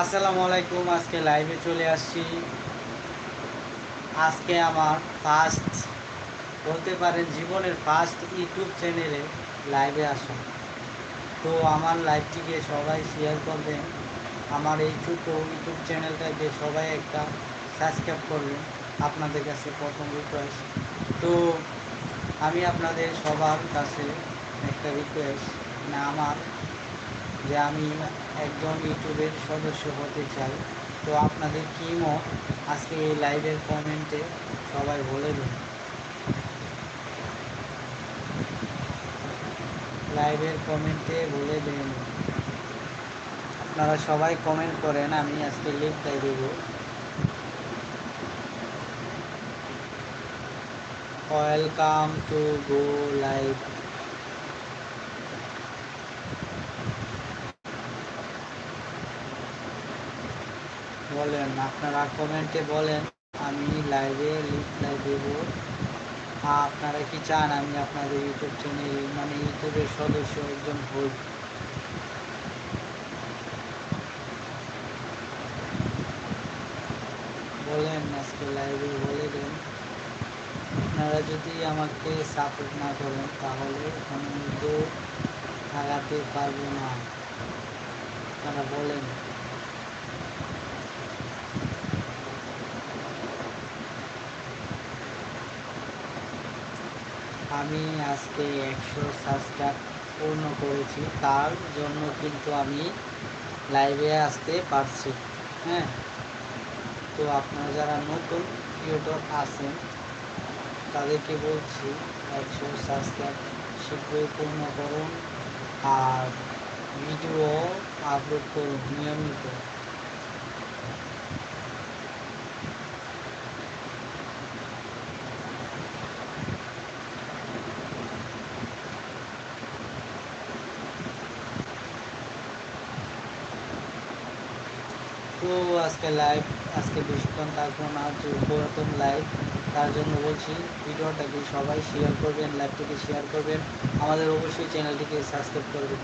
আসসালামু আলাইকুম। আজকে লাইভে চলে আসছি। আজকে আমার ফার্স্ট বলতে পারেন জীবনের ফার্স্ট ইউটিউব চ্যানেলে লাইভে আসা। তো আমার লাইভটিকে সবাই শেয়ার করবেন। আমার এই ছোটো ইউটিউব চ্যানেলটাকে সবাই একটা সাবস্ক্রাইব করবেন। আপনাদের কাছে প্রথম রিকোয়েস্ট। তো আমি আপনাদের সবার কাছে একটা রিকোয়েস্ট আমার যে আমি একজন ইউটিউবের সদস্য হতে চাই। তো আপনাদের কী মত আজকে এই লাইভের কমেন্টে সবাই বলে দিন। লাইভের কমেন্টে বলে দিন, আপনারা সবাই কমেন্ট করেন, আমি আজকে লিঙ্কটাই দেব। Welcome to go live. বলেন, আপনারা কমেন্টে বলেন, আমি লাইভে লিঙ্কটাই দেব। আপনারা কি চান আমি আপনাদের ইউটিউব চ্যানেল ইউটিউবের সদস্য একজন হই? বলেন, আজকে লাইভে বলে দেন। আপনারা যদি আমাকে সাপোর্ট না করেন তাহলে আমি তো আগাতে পারবো না। আপনারা বলেন। আমি আজকে 100 সাবস্ক্রাইব পূর্ণ করেছি, তার জন্য কিন্তু আমি লাইভে আসতে পারছি। হ্যাঁ, তো আপনারা যারা নতুন ক্রিয়েটর আছেন তাদেরকে বলছি 100 সাবস্ক্রাইব শীঘ্রই পূর্ণ করুন, আর ভিডিও আপলোড করুন নিয়মিত। তো আজকে বেশিক্ষণ থাকবো না, যে পুরাতন লাইভ, তার জন্য বলছি ভিডিওটাকে সবাই শেয়ার করবেন, লাইভটিকে শেয়ার করবেন, আমাদের অবশ্যই চ্যানেলটিকে সাবস্ক্রাইব করবেন।